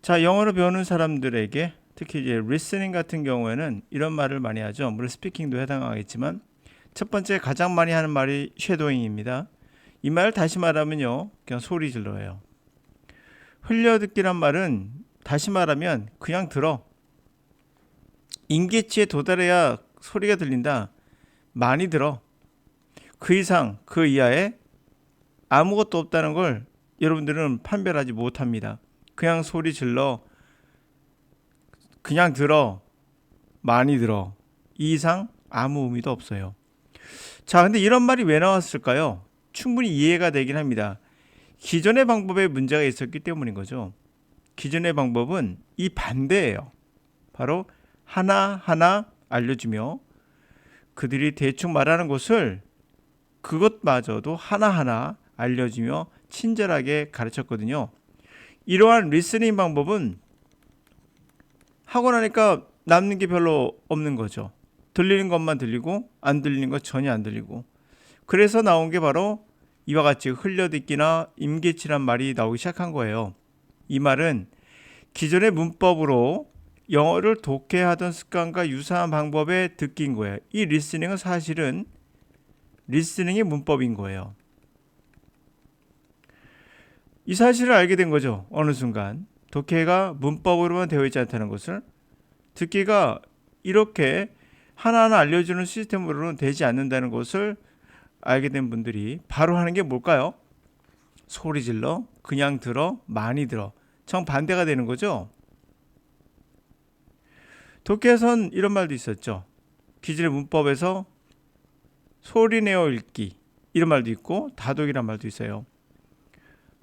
자, 영어를 배우는 사람들에게 특히 이제 리스닝 같은 경우에는 이런 말을 많이 하죠. 물론 스피킹도 해당하겠지만 첫 번째 가장 많이 하는 말이 쉐도잉입니다. 이 말을 다시 말하면요, 그냥 소리 질러예요. 흘려듣기란 말은 다시 말하면 그냥 들어. 임계치에 도달해야 소리가 들린다. 많이 들어. 그 이상, 그 이하에 아무것도 없다는 걸 여러분들은 판별하지 못합니다. 그냥 소리 질러. 그냥 들어. 많이 들어. 이 이상 아무 의미도 없어요. 자, 근데 이런 말이 왜 나왔을까요? 충분히 이해가 되긴 합니다. 기존의 방법에 문제가 있었기 때문인 거죠. 기존의 방법은 이 반대예요. 바로 하나하나 알려주며 그들이 대충 말하는 것을 그것마저도 하나하나 알려주며 친절하게 가르쳤거든요. 이러한 리스닝 방법은 하고 나니까 남는 게 별로 없는 거죠. 들리는 것만 들리고 안 들리는 것 전혀 안 들리고. 그래서 나온 게 바로 이와 같이 흘려듣기나 임계치란 말이 나오기 시작한 거예요. 이 말은 기존의 문법으로 영어를 독해하던 습관과 유사한 방법에 듣기인 거예요. 이 리스닝은 사실은 리스닝의 문법인 거예요. 이 사실을 알게 된 거죠. 어느 순간 독해가 문법으로만 되어 있지 않다는 것을, 듣기가 이렇게 하나하나 알려주는 시스템으로는 되지 않는다는 것을 알게 된 분들이 바로 하는 게 뭘까요? 소리 질러, 그냥 들어, 많이 들어. 정반대가 되는 거죠. 독해에선 이런 말도 있었죠. 기존의 문법에서 소리 내어 읽기 이런 말도 있고 다독이란 말도 있어요.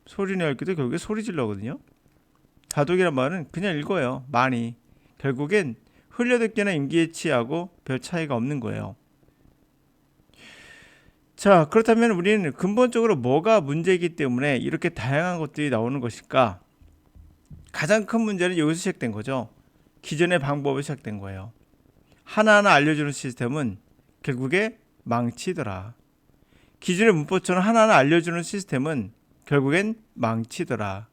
소리 내어 읽기도 결국에 소리 질러거든요. 다독이란 말은 그냥 읽어요. 많이. 결국엔 흘려듣기나 임기예치하고 별 차이가 없는 거예요. 자, 그렇다면 우리는 근본적으로 뭐가 문제이기 때문에 이렇게 다양한 것들이 나오는 것일까? 가장 큰 문제는 여기서 시작된 거죠. 기존의 방법이 시작된 거예요. 하나하나 알려주는 시스템은 결국에 망치더라. 기존의 문법처럼 하나하나 알려주는 시스템은 결국엔 망치더라.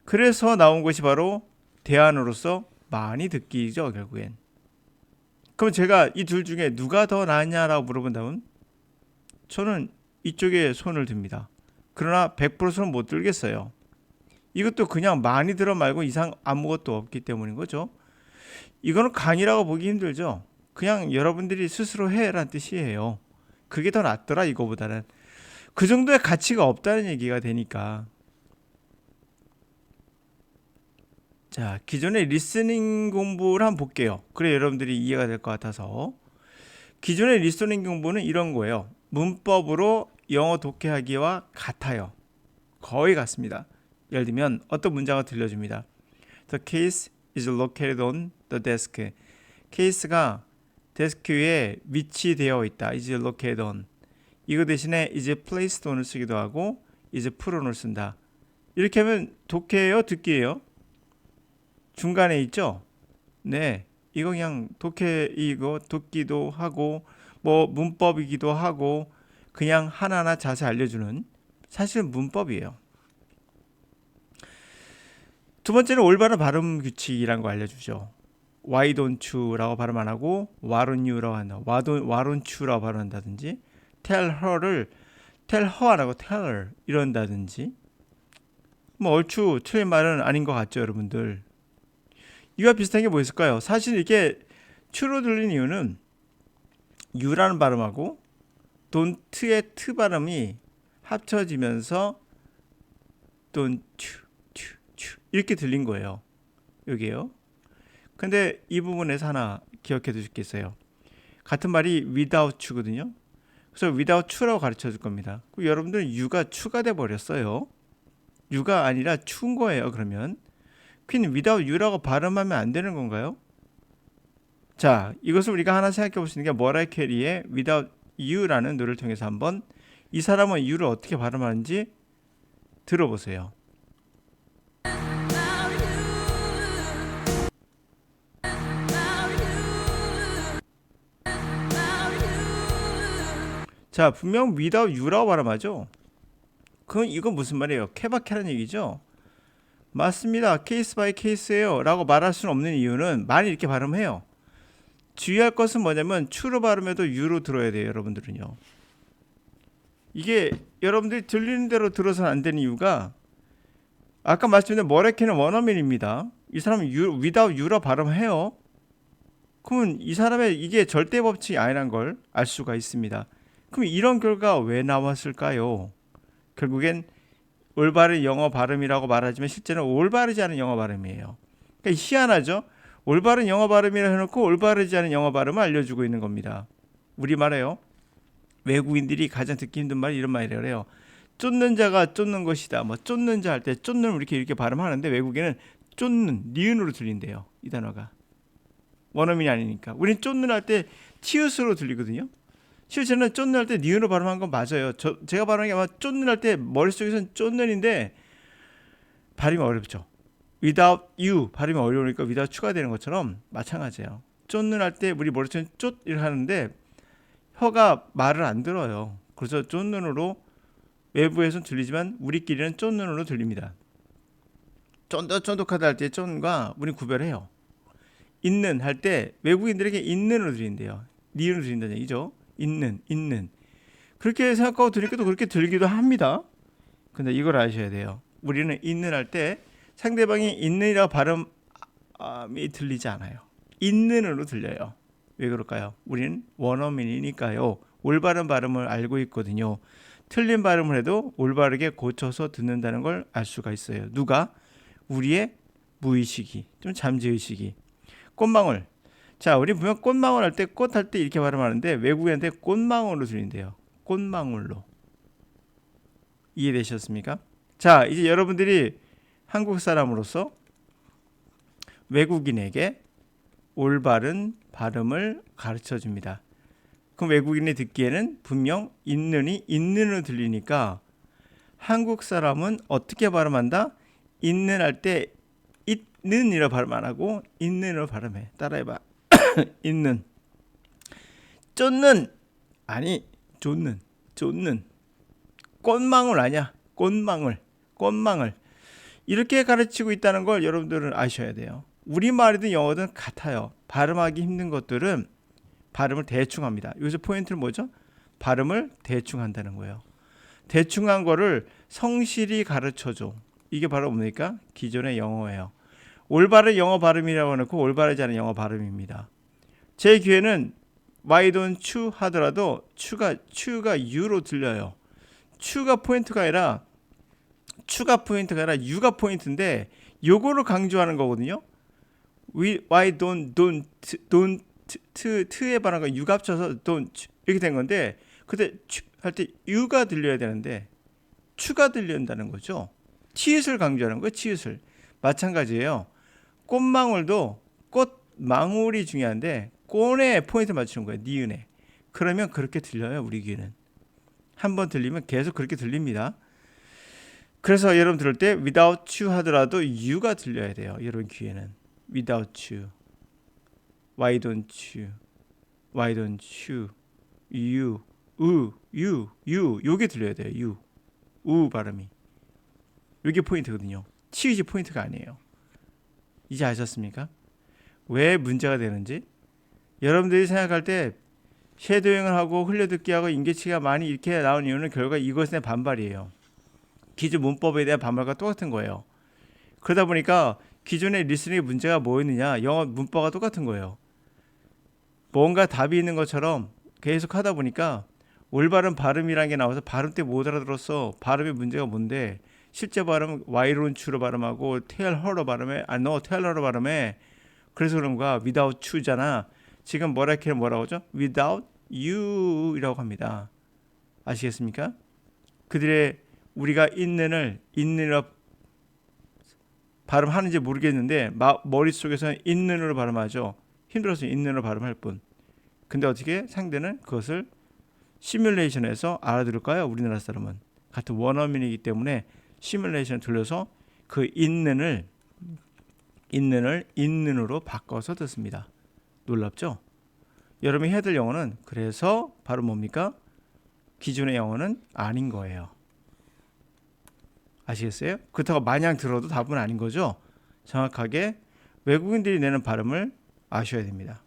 그래서 나온 것이 바로 대안으로서 많이 듣기죠, 결국엔. 그럼 제가 이 둘 중에 누가 더 나았냐라고 물어본다면 저는 이쪽에 손을 듭니다. 그러나 100% 손은 못 들겠어요. 이것도 그냥 많이 들어 말고 이상 아무것도 없기 때문인 거죠. 이거는 강의라고 보기 힘들죠. 그냥 여러분들이 스스로 해라는 뜻이에요. 그게 더 낫더라 이거보다는. 그 정도의 가치가 없다는 얘기가 되니까. 자, 기존의 리스닝 공부를 한번 볼게요. 그래 여러분들이 이해가 될 것 같아서. 기존의 리스닝 공부는 이런 거예요. 문법으로 영어 독해하기와 같아요. 거의 같습니다. 예를 들면 어떤 문장을 들려줍니다. The case is located on the desk. 케이스가 데스크 위에 위치되어 있다. is located on. 이거 대신에 is placed on을 쓰기도 하고 is put on을 쓴다. 이렇게 하면 독해예요, 듣기예요? 중간에 있죠? 네, 이거 그냥 독해, 이거 듣기도 하고 뭐 문법이기도 하고 그냥 하나하나 자세히 알려주는 사실 문법이에요. 두 번째는 올바른 발음 규칙이라는 거 알려주죠. Why don't you라고 발음 안 하고 Why don't you라고 한다. Why don't you라고 발음한다든지 Tell her를 Tell her 안 하고 Tell her 이런다든지 뭐 얼추 틀린 말은 아닌 것 같죠, 여러분들. 이와 비슷한 게 뭐 있을까요? 사실 이게 true로 들리는 이유는 you라는 발음하고 don't의 t 발음이 합쳐지면서 don't 이렇게 들린 거예요. 여기에요. 근데 이 부분에서 하나 기억해 두실 게 있어요. 같은 말이 without you거든요. 그래서 without you라고 가르쳐 줄 겁니다. 여러분들은 you가 추가돼 버렸어요. you가 아니라 추운 거예요. 그러면 퀸 without you라고 발음하면 안 되는 건가요? 자, 이것을 우리가 하나 생각해 볼 수 있는 게 머라이 캐리의 without you라는 노래를 통해서 한번 이 사람은 you를 어떻게 발음하는지 들어보세요. 자, 분명 without you라고 발음하죠. 그럼 이건 무슨 말이에요? 케바케라는 얘기죠. 맞습니다. 케이스 바이 케이스예요 라고 말할 수는 없는 이유는 많이 이렇게 발음해요. 주의할 것은 뭐냐면 추로 발음해도 유로 들어야 돼요. 여러분들은요. 이게 여러분들이 들리는 대로 들어서는 안 되는 이유가 아까 말씀드린 머레케는 원어민입니다. 이 사람은 without you라 발음해요. 그러면 이 사람의 이게 절대 법칙이 아니란 걸 알 수가 있습니다. 그럼 이런 결과가 왜 나왔을까요? 결국엔 올바른 영어 발음이라고 말하지만 실제는 올바르지 않은 영어 발음이에요. 그러니까 희한하죠? 올바른 영어 발음이라 해놓고 올바르지 않은 영어 발음을 알려주고 있는 겁니다. 우리말에요. 외국인들이 가장 듣기 힘든 말이 이런 말이래요. 그래요. 쫓는 자가 쫓는 것이다. 뭐 쫓는 자 할 때 쫓는 이렇게 발음하는데 외국인은 쫓는 니은으로 들린대요. 이 단어가. 원어민이 아니니까. 우린 쫓는 할 때 치읓으로 들리거든요. 실제는 쫓는 할 때 니은으로 발음한 건 맞아요. 제가 발음한 게 아마 쫓는 할 때 머릿속에서는 쫓는인데 발음이 어렵죠. without you 발음이 어려우니까 without 추가되는 것처럼 마찬가지예요. 쫓는 할 때 우리 머릿속에는 쫓을 하는데 혀가 말을 안 들어요. 그래서 쫓는으로 외부에서는 들리지만 우리끼리는 쫓는으로 들립니다. 쫀득쫀득하다 할 때 쫀과 우리 구별해요. 있는 할 때 외국인들에게 있는으로 들린대요. 니은으로 들린다는 얘기죠. 있는 그렇게 생각하고 들으니까 또 그렇게 들리기도 합니다. 근데 이걸 아셔야 돼요. 우리는 있는 할 때 상대방이 있는이라고 발음이 들리지 않아요. 있는으로 들려요. 왜 그럴까요? 우리는 원어민이니까요. 올바른 발음을 알고 있거든요. 틀린 발음을 해도 올바르게 고쳐서 듣는다는 걸 알 수가 있어요. 누가? 우리의 무의식이, 좀 잠재의식이. 꽃망울. 자, 우리 분명 꽃망울 할 때, 꽃 할 때 이렇게 발음하는데 외국인한테 꽃망울로 들린대요. 꽃망울로. 이해되셨습니까? 자, 이제 여러분들이 한국 사람으로서 외국인에게 올바른 발음을 가르쳐 줍니다. 그럼 외국인이 듣기에는 분명 있는으로 들리니까 한국 사람은 어떻게 발음한다? 있는 할 때 있는이라 발음 안 하고 있는으로 발음해. 따라해봐. 있는. 쫓는. 아니, 쫓는. 꽃망울 아니야. 꽃망울. 이렇게 가르치고 있다는 걸 여러분들은 아셔야 돼요. 우리말이든 영어든 같아요. 발음하기 힘든 것들은 발음을 대충 합니다. 여기서 포인트는 뭐죠? 발음을 대충 한다는 거예요. 대충한 거를 성실히 가르쳐줘. 이게 바로 뭡니까? 기존의 영어예요. 올바른 영어 발음이라고 해놓고 올바르지 않은 영어 발음입니다. 제 귀에는 why don't you 하더라도 추가 you로 들려요. 추가 포인트가 아니라 you가 포인트인데 요거를 강조하는 거거든요. why don't t의 발음과 you가 합쳐서 don't 이렇게 된 건데 그때 할 때 you가 들려야 되는데 추가 들린다는 거죠. 치읓을 강조하는 거예요. 치읓을. 마찬가지예요. 꽃망울도 꽃망울이 중요한데 꽃에 포인트 맞추는 거예요. 니은에. 그러면 그렇게 들려요. 우리 귀에는. 한번 들리면 계속 그렇게 들립니다. 그래서 여러분 들을 때 without you 하더라도 you가 들려야 돼요. 여러분 귀에는. without you. why don't you. you. 요게 들려야 돼요. you. 발음이. 요게 포인트거든요. 치읓이 포인트가 아니에요. 이제 아셨습니까? 왜 문제가 되는지? 여러분들이 생각할 때 쉐도잉을 하고 흘려듣기 하고 인계치가 많이 이렇게 나온 이유는 결과 이것의 반발이에요. 기존 문법에 대한 반발과 똑같은 거예요. 그러다 보니까 기존의 리스닝의 문제가 뭐였느냐? 영어 문법과 똑같은 거예요. 뭔가 답이 있는 것처럼 계속 하다 보니까 올바른 발음이라는 게 나와서 발음 때 못 알아들었어. 발음의 문제가 뭔데? 실제 발음은 why don't you로 발음하고 tell her로 발음해. no, tell her로 발음해. 그래서 그런 거야. without you잖아. 지금 뭐라고 하죠? without you이라고 합니다. 아시겠습니까? 그들의 우리가 있는으로 발음하는지 모르겠는데 머릿속에서는 있는으로 발음하죠. 힘들어서 있는으로 발음할 뿐. 근데 어떻게 상대는 그것을 시뮬레이션에서 알아들을까요? 우리나라 사람은. 같은 원어민이기 때문에 시뮬레이션을 돌려서 그 있는을 있는으로 바꿔서 듣습니다. 놀랍죠? 여러분이 해야 될 영어는 그래서 바로 뭡니까? 기존의 영어는 아닌 거예요. 아시겠어요? 그렇다고 마냥 들어도 답은 아닌 거죠. 정확하게 외국인들이 내는 발음을 아셔야 됩니다.